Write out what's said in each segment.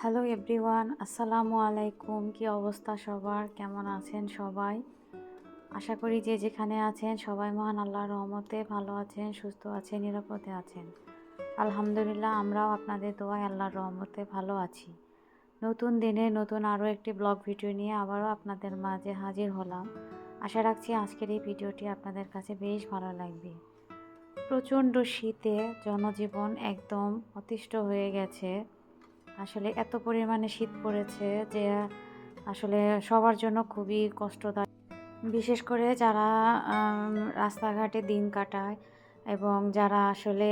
Hello everyone, আসসালামু আলাইকুম। কি অবস্থা সবার? কেমন আছেন সবাই? আশা করি যে যেখানে আছেন সবাই মহান আল্লাহর রহমতে ভালো আছেন, সুস্থ আছেন, নিরাপদে আছেন। আলহামদুলিল্লাহ, আমরাও আপনাদের দোয়ায় আল্লাহর রহমতে ভালো আছি। নতুন দিনে নতুন আরও একটি ব্লগ ভিডিও নিয়ে আবারও আপনাদের মাঝে হাজির হলাম। আশা রাখছি আজকের এই ভিডিওটি আপনাদের কাছে বেশ ভালো লাগবে। প্রচণ্ড শীতে জনজীবন একদম অতিষ্ঠ হয়ে গেছে। আসলে এত পরিমাণে শীত পড়েছে যে আসলে সবার জন্য খুবই কষ্টদায়ক। বিশেষ করে যারা রাস্তাঘাটে দিন কাটায় এবং যারা আসলে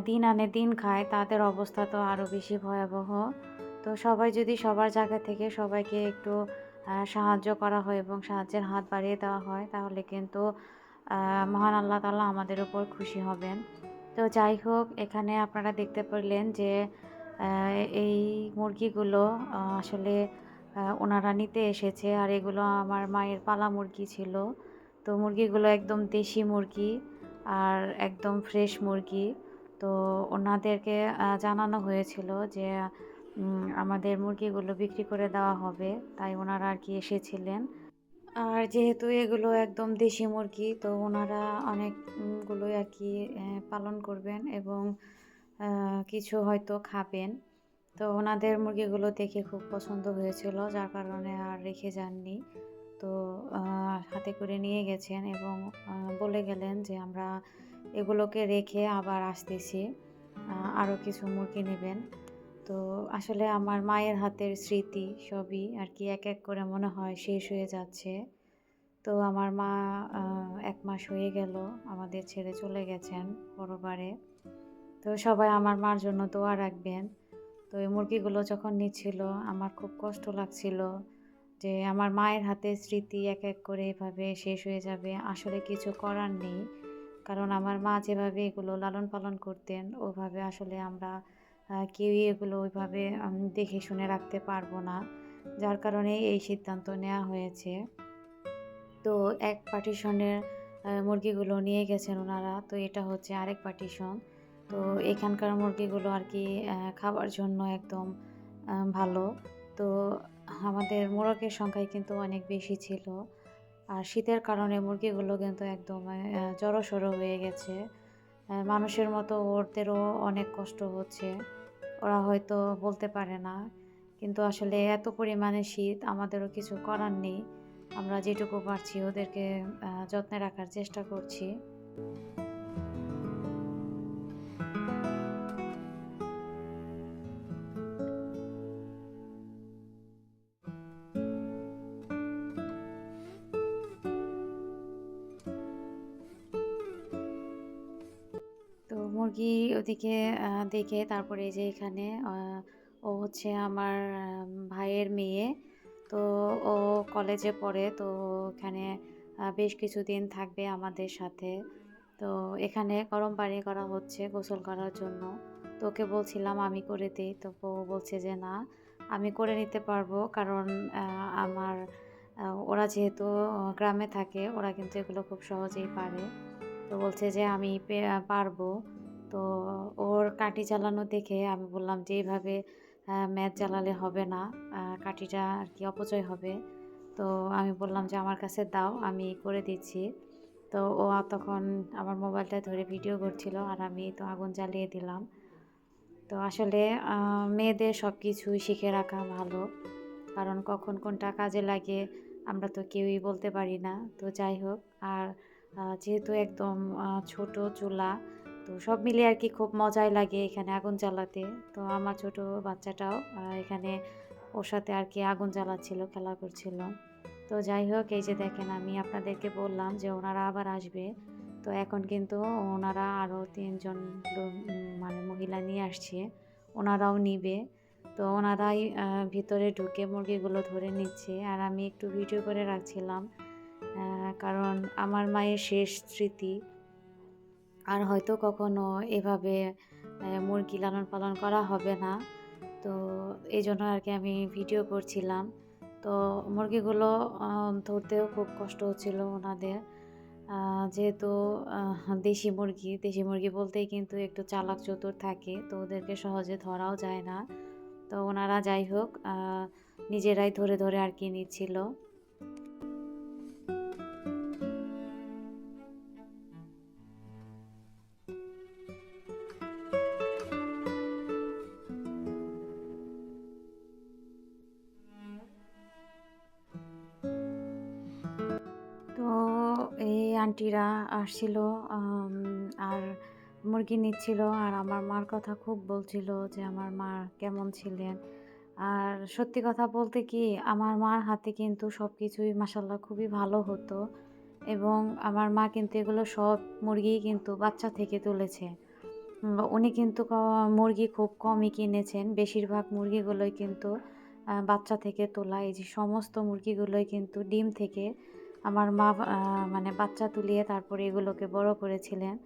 দিন আনে দিন খায়, তাদের অবস্থা তো আরও বেশি ভয়াবহ। তো সবাই যদি সবার জায়গা থেকে সবাইকে একটু সাহায্য করা হয় এবং সাহায্যের হাত বাড়িয়ে দেওয়া হয়, তাহলে কিন্তু মহান আল্লাহ তাআলা আমাদের উপর খুশি হবেন। তো যাই হোক, এখানে আপনারা দেখতে পেলেন যে এই মুরগিগুলো আসলে ওনারা নিতে এসেছে, আর এগুলো আমার মায়ের পালা মুরগি ছিল। তো মুরগিগুলো একদম দেশি মুরগি আর একদম ফ্রেশ মুরগি। তো ওনাদেরকে জানানো হয়েছিল যে আমাদের মুরগিগুলো বিক্রি করে দেওয়া হবে, তাই ওনারা আর কি এসেছিলেন। আর যেহেতু এগুলো একদম দেশি মুরগি, তো ওনারা অনেকগুলোই আর কি পালন করবেন এবং কিছু হয়তো খাবেন। তো ওনাদের মুরগিগুলো দেখে খুব পছন্দ হয়েছিল, যার কারণে আর রেখে যাননি। তো হাতে করে নিয়ে গেছেন এবং বলে গেলেন যে আমরা এগুলোকে রেখে আবার আসতেছি, আরও কিছু মুরগি নেবেন। তো আসলে আমার মায়ের হাতের স্মৃতি সবই আর কি এক এক করে মনে হয় শেষ হয়ে যাচ্ছে। তো আমার মা ১ মাস হয়ে গেল আমাদের ছেড়ে চলে গেছেন পরবারে। তো সবাই আমার মার জন্য দোয়া রাখবেন। তো এই মুরগিগুলো যখন নিচ্ছিল আমার খুব কষ্ট লাগছিল যে আমার মায়ের হাতের স্মৃতি এক এক করে এভাবে শেষ হয়ে যাবে। আসলে কিছু করার নেই। কারণ আমার মা যেভাবে এগুলো লালন পালন করতেন, ওভাবে আসলে আমরা কেউই এগুলো ওইভাবে দেখে শুনে রাখতে পারবো না। যার কারণে এই সিদ্ধান্ত নেওয়া হয়েছে। তো এক পার্টিশনের মুরগিগুলো নিয়ে গেছেন ওনারা। তো এটা হচ্ছে আরেক পার্টিশন। তো এখানকার মুরগিগুলো আর কি খাবার জন্য একদম ভালো। তো আমাদের মোরগের সংখ্যাই কিন্তু অনেক বেশি ছিল। আর শীতের কারণে মুরগিগুলো কিন্তু একদম জড়সড় হয়ে গেছে। মানুষের মতো ওদেরও অনেক কষ্ট হচ্ছে। ওরা হয়তো বলতে পারে না। কিন্তু আসলে এত পরিমাণে শীত, আমাদেরও কিছু করার নেই। আমরা যেটুকু পারছি ওদেরকে যত্নে রাখার চেষ্টা করছি। তো মুরগি ওদিকে দেখে তারপরে এই যে এখানে ও হচ্ছে আমার ভাইয়ের মেয়ে। তো ও কলেজে পড়ে, তো এখানে বেশ কিছুদিন থাকবে আমাদের সাথে। তো এখানে গরম পানি করা হচ্ছে গোসল করার জন্য। তো ওকে বলছিলাম আমি করে দিই, তো ও বলছে যে না, আমি করে নিতে পারবো। কারণ আমার ওরা যেহেতু গ্রামে থাকে, ওরা কিন্তু এগুলো খুব সহজেই পারে। তো বলছে যে আমি পারবো। তো ওর কাঠি চালানো দেখে আমি বললাম যে এইভাবে ম্যাচ জ্বালালে হবে না, কাঠিটা আর কি অপচয় হবে। তো আমি বললাম যে আমার কাছে দাও, আমি করে দিচ্ছি। তো ও তখন আমার মোবাইলটা ধরে ভিডিও করছিল, আর আমি তো আগুন জ্বালিয়ে দিলাম। তো আসলে মেয়েদের সব কিছুই শিখে রাখা ভালো, কারণ কখন কোনটা কাজে লাগে আমরা তো কেউই বলতে পারি না। তো যাই হোক, আর যেহেতু একদম ছোট চুলা, তো সব মিলিয়ে আর কি খুব মজাই লাগে এখানে আগুন জ্বালাতে। তো আমার ছোট বাচ্চাটাও এখানে ওর সাথে আর কি আগুন জ্বালাচ্ছিল, খেলা করছিল। তো যাই হোক, এই যে দেখেন আমি আপনাদেরকে বললাম যে ওনারা আবার আসবে। তো এখন কিন্তু ওনারা আরও ৩ জন মানে মহিলা নিয়ে আসছে, ওনারাও নিবে। তো ওনারাই ভিতরে ঢুকে মুরগিগুলো ধরে নিচ্ছে, আর আমি একটু ভিডিও করে রাখছিলাম। কারণ আমার মায়ের শেষ স্মৃতি, আর হয়তো কখনো এভাবে মুরগি লালন পালন করা হবে না। তো এই জন্য আর কি আমি ভিডিও করছিলাম। তো মুরগিগুলো ধরতেও খুব কষ্ট হচ্ছিল ওনাদের। যেহেতু দেশি মুরগি বলতেই কিন্তু একটু চালাক চতুর থাকে, তো ওদেরকে সহজে ধরাও যায় না। তো ওনারা যাই হোক নিজেরাই ধরে ধরে আর কি নিচ্ছিল। তো এই আন্টিরা আসছিল, আর মুরগি নিচ্ছিল, আর আমার মার কথা খুব বলছিল যে আমার মা কেমন ছিলেন। আর সত্যি কথা বলতে কি, আমার মার হাতে কিন্তু সব কিছুই মাশাল্লাহ খুবই ভালো হতো, এবং আমার মা কিন্তু এগুলো সব মুরগিই কিন্তু বাচ্চা থেকে তুলেছে। উনি কিন্তু মুরগি খুব কমই কিনেছেন, বেশিরভাগ মুরগিগুলোই কিন্তু বাচ্চা থেকে তোলা। এই যে সমস্ত মুরগিগুলোই কিন্তু ডিম থেকে আমার মা মানে বাচ্চা তুলিয়ে তারপরে এগুলোকে বড় করেছিলেন।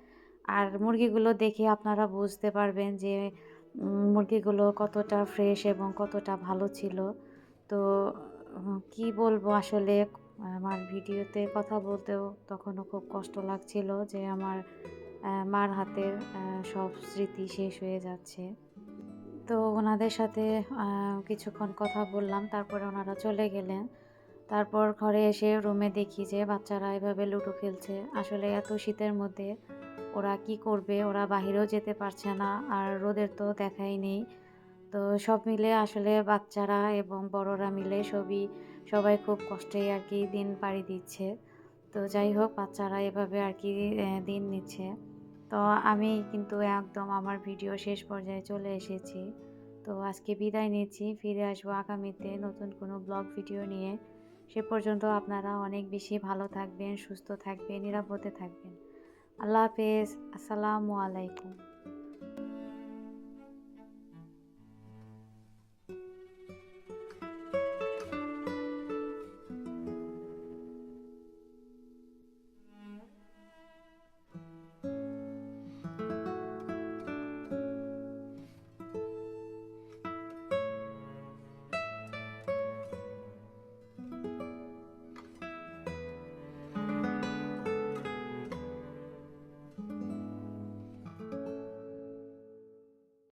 আর মুরগিগুলো দেখে আপনারা বুঝতে পারবেন যে মুরগিগুলো কতটা ফ্রেশ এবং কতটা ভালো ছিল। তো কি বলবো আসলে, আমার ভিডিওতে কথা বলতেও তখনও খুব কষ্ট লাগছিল যে আমার মার হাতের সব স্মৃতি শেষ হয়ে যাচ্ছে। তো ওনাদের সাথে কিছুক্ষণ কথা বললাম, তারপরে ওনারা চলে গেলেন। তারপর ঘরে এসে রুমে দেখি যে বাচ্চারা এভাবে লুডো খেলছে। আসলে এত শীতের মধ্যে ওরা কি করবে? ওরা বাহিরেও যেতে পারছে না, আর রোদের তো দেখাই নেই। তো সব মিলে আসলে বাচ্চারা এবং বড়রা মিলে সবাই খুব কষ্টেই আর কি দিন পাড়ি দিচ্ছে। তো যাই হোক, বাচ্চারা এভাবে আর কি দিন নিচ্ছে। তো আমি কিন্তু একদম আমার ভিডিও শেষ পর্যায়ে চলে এসেছি। তো আজকে বিদায় নিচ্ছি, ফিরে আসবো আগামীতে নতুন কোনো ব্লগ ভিডিও নিয়ে। সে পর্যন্ত আপনারা অনেক বেশি ভালো থাকবেন, সুস্থ থাকবেন, নিরাপদে থাকবেন। আল্লাহ হাফেজ। আসসালামু আলাইকুম।